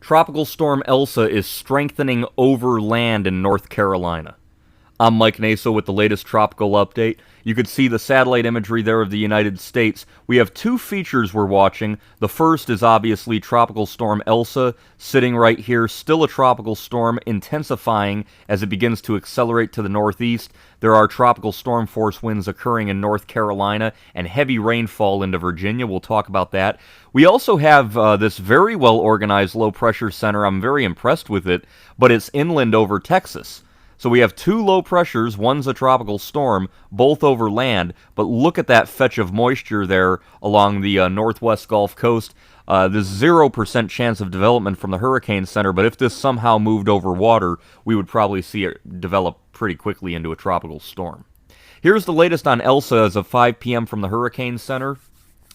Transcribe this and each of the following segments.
Tropical Storm Elsa is strengthening over land in North Carolina. I'm Mike Naso with the latest tropical update. You could see the satellite imagery there of the United States. We have two features we're watching. The first is obviously Tropical Storm Elsa, sitting right here, still a tropical storm, intensifying as it begins to accelerate to the northeast. There are tropical storm force winds occurring in North Carolina and heavy rainfall into Virginia. We'll talk about that. We also have this very well-organized low-pressure center. I'm very impressed with it, but it's inland over Texas. So we have two low pressures, one's a tropical storm, both over land, but look at that fetch of moisture there along the northwest Gulf Coast. There's 0% chance of development from the hurricane center, but if this somehow moved over water, we would probably see it develop pretty quickly into a tropical storm. Here's the latest on Elsa as of 5 p.m. from the hurricane center.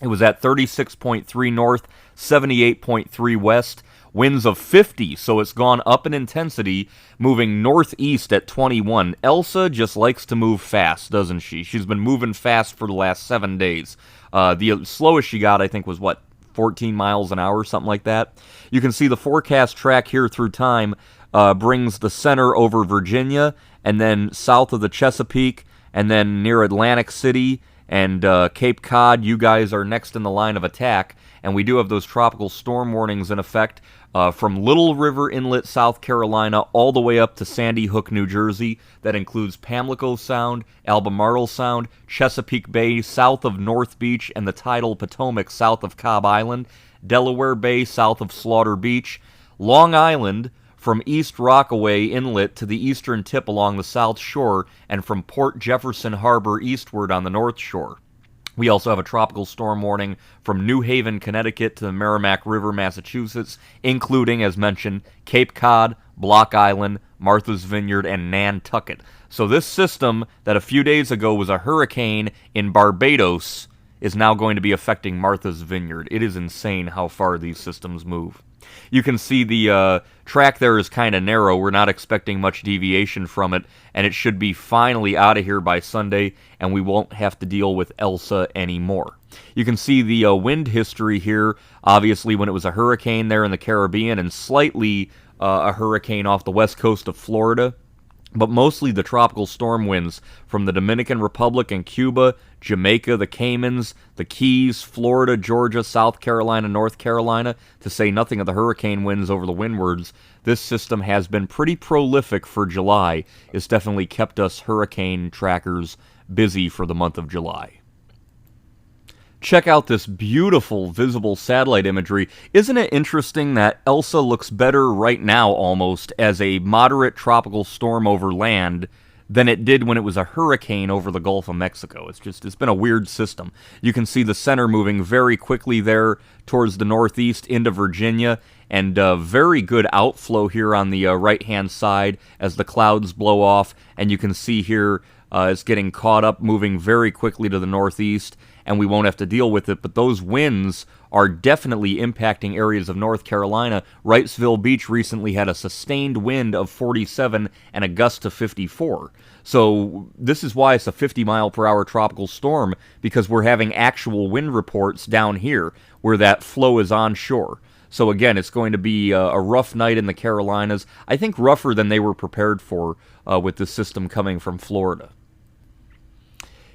It was at 36.3 north, 78.3 west. Winds of 50, so it's gone up in intensity, moving northeast at 21. Elsa just likes to move fast, doesn't she? She's been moving fast for the last 7 days. The slowest she got, I think, was, 14 miles an hour, something like that? You can see the forecast track here through time brings the center over Virginia, and then south of the Chesapeake, and then near Atlantic City and Cape Cod. You guys are next in the line of attack, and we do have those tropical storm warnings in effect. From Little River Inlet, South Carolina, all the way up to Sandy Hook, New Jersey. That includes Pamlico Sound, Albemarle Sound, Chesapeake Bay, south of North Beach, and the tidal Potomac, south of Cobb Island, Delaware Bay, south of Slaughter Beach, Long Island, from East Rockaway Inlet to the eastern tip along the south shore, and from Port Jefferson Harbor eastward on the north shore. We also have a tropical storm warning from New Haven, Connecticut to the Merrimack River, Massachusetts, including, as mentioned, Cape Cod, Block Island, Martha's Vineyard, and Nantucket. So this system that a few days ago was a hurricane in Barbados is now going to be affecting Martha's Vineyard. It is insane how far these systems move. You can see the track there is kind of narrow. We're not expecting much deviation from it, and it should be finally out of here by Sunday, and we won't have to deal with Elsa anymore. You can see the wind history here, obviously when it was a hurricane there in the Caribbean, and slightly a hurricane off the west coast of Florida. But mostly the tropical storm winds from the Dominican Republic and Cuba, Jamaica, the Caymans, the Keys, Florida, Georgia, South Carolina, North Carolina, to say nothing of the hurricane winds over the windwards. This system has been pretty prolific for July. It's definitely kept us hurricane trackers busy for the month of July. Check out this beautiful visible satellite imagery. Isn't it interesting that Elsa looks better right now almost as a moderate tropical storm over land than it did when it was a hurricane over the Gulf of Mexico? It's been a weird system. You can see the center moving very quickly there towards the northeast into Virginia, and very good outflow here on the right-hand side as the clouds blow off, and you can see here it's getting caught up, moving very quickly to the northeast, and we won't have to deal with it. But those winds are definitely impacting areas of North Carolina. Wrightsville Beach recently had a sustained wind of 47 and a gust of 54. So this is why it's a 50-mile-per-hour tropical storm, because we're having actual wind reports down here where that flow is onshore. So again, it's going to be a rough night in the Carolinas. I think rougher than they were prepared for with this system coming from Florida.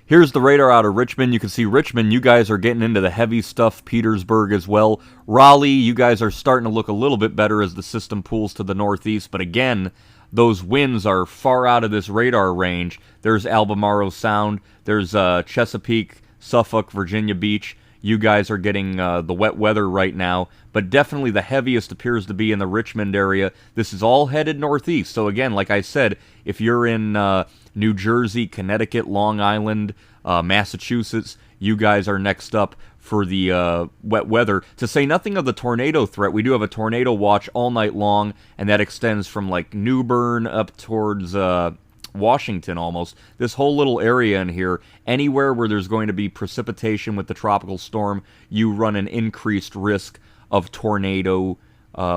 Here's the radar out of Richmond. You can see Richmond, you guys are getting into the heavy stuff. Petersburg as well. Raleigh, you guys are starting to look a little bit better as the system pulls to the northeast. But again, those winds are far out of this radar range. There's Albemarle Sound. There's Chesapeake, Suffolk, Virginia Beach. You guys are getting the wet weather right now. But definitely the heaviest appears to be in the Richmond area. This is all headed northeast. So again, like I said, if you're in New Jersey, Connecticut, Long Island, Massachusetts, you guys are next up for the wet weather. To say nothing of the tornado threat, we do have a tornado watch all night long, and that extends from like New Bern up towards Washington almost. This whole little area in here, anywhere where there's going to be precipitation with the tropical storm, you run an increased risk of tornado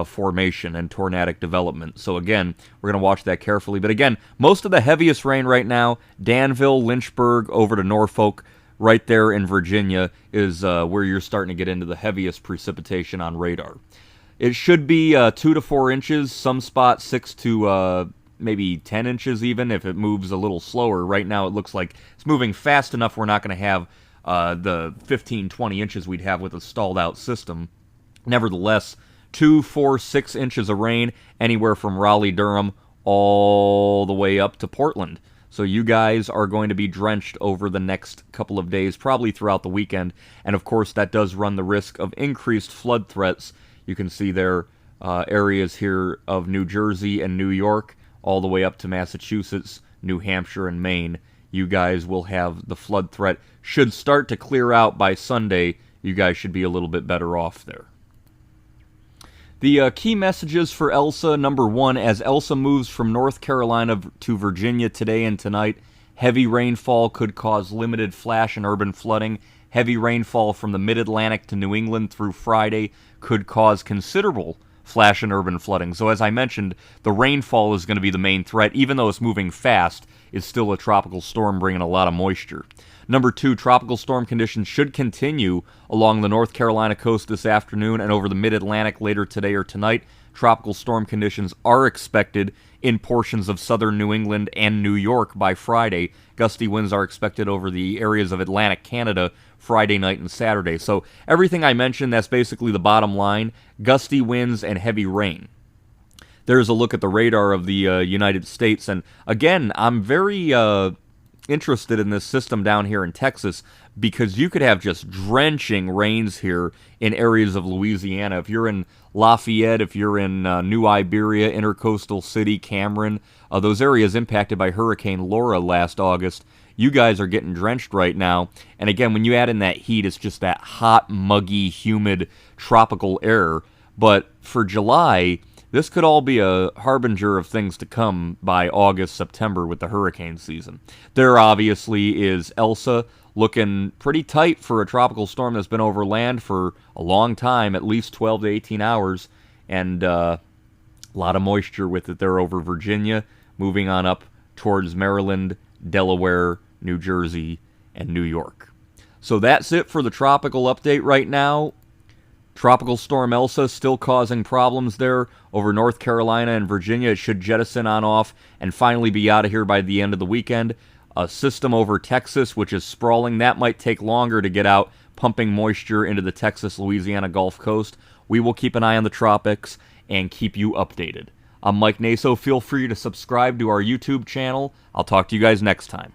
formation and tornadic development. So again, we're going to watch that carefully. But again, most of the heaviest rain right now, Danville, Lynchburg, over to Norfolk, right there in Virginia is where you're starting to get into the heaviest precipitation on radar. It should be 2 to 4 inches, some spots 6 to maybe 10 inches even if it moves a little slower. Right now it looks like it's moving fast enough we're not going to have the 15, 20 inches we'd have with a stalled out system. Nevertheless, 2, 4, 6 inches of rain anywhere from Raleigh-Durham all the way up to Portland. So you guys are going to be drenched over the next couple of days, probably throughout the weekend. And of course, that does run the risk of increased flood threats. You can see there areas here of New Jersey and New York, all the way up to Massachusetts, New Hampshire, and Maine. You guys will have the flood threat. Should start to clear out by Sunday. You guys should be a little bit better off there. The key messages for Elsa, number 1, as Elsa moves from North Carolina to Virginia today and tonight, heavy rainfall could cause limited flash and urban flooding. Heavy rainfall from the mid-Atlantic to New England through Friday could cause considerable flash and urban flooding. So as I mentioned, the rainfall is going to be the main threat. Even though it's moving fast, it's still a tropical storm bringing a lot of moisture. Number 2, tropical storm conditions should continue along the North Carolina coast this afternoon and over the mid-Atlantic later today or tonight. Tropical storm conditions are expected in portions of southern New England and New York by Friday. Gusty winds are expected over the areas of Atlantic Canada Friday night and Saturday. So everything I mentioned, that's basically the bottom line. Gusty winds and heavy rain. There's a look at the radar of the United States. And again, I'm very interested in this system down here in Texas because you could have just drenching rains here in areas of Louisiana. If you're in Lafayette, if you're in New Iberia, Intercoastal City, Cameron, those areas impacted by Hurricane Laura last August, you guys are getting drenched right now. And again, when you add in that heat, it's just that hot, muggy, humid, tropical air. But for July, this could all be a harbinger of things to come by August, September with the hurricane season. There obviously is Elsa, looking pretty tight for a tropical storm that's been over land for a long time, at least 12 to 18 hours, and a lot of moisture with it there over Virginia, moving on up towards Maryland, Delaware, New Jersey, and New York. So that's it for the tropical update right now. Tropical Storm Elsa still causing problems there over North Carolina and Virginia. It should jettison on off and finally be out of here by the end of the weekend. A system over Texas, which is sprawling, that might take longer to get out, pumping moisture into the Texas-Louisiana Gulf Coast. We will keep an eye on the tropics and keep you updated. I'm Mike Naso. Feel free to subscribe to our YouTube channel. I'll talk to you guys next time.